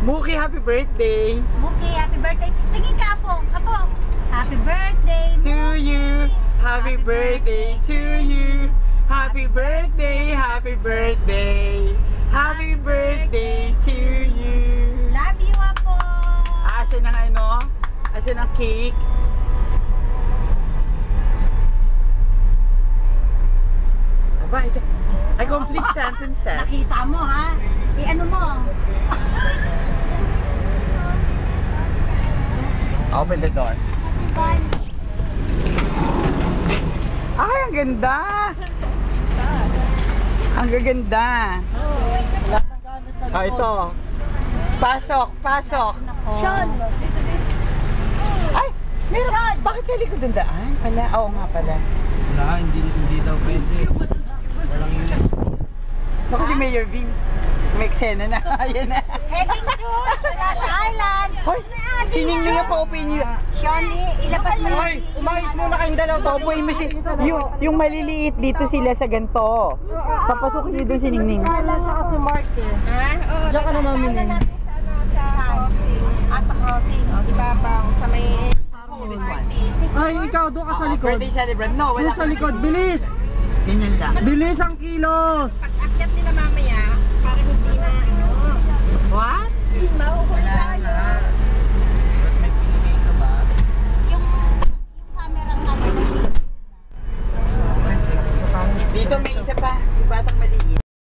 Muki, happy birthday! Muki, happy birthday. Tingin ka, Apong. Apong. Happy birthday, To you! Happy birthday to you! Happy birthday! Happy birthday! Happy birthday to you! Love you, Apong. Asan ang ano? Asan ang cake? Aba, ito. I complete sentences. Nakita mo, ha? Ano mo? Open the door. Ay, ang ganda! Ang gaganda! Ah, ito. Pasok, pasok. Sean. Ay, meron. Bakit sa likod ng daan? Pala, oo nga pala. Wala, hindi daw pwede. Walang English. Baka si Mayor Vin. May eksena na. Ayan na. Heading to Splash Island. Hoy, siningling na pa open yun. Shawnee, ilabas mo Hoy, umayos muna kayong dalaw. Topoy mo si... Yung maliliit dito sila sa ganito. Papasukin niyo doon si Ningning. Tsaka si Mark eh. Ha? Oo. Diyan ka na namin eh. Sa crossing. Sa crossing. Ibabaw. Sa may... This one. Ay, ikaw doon ka sa likod. Birthday celebrant. No, wala Doon sa likod, bilis! Ganyan lang. Bilis ang kilos!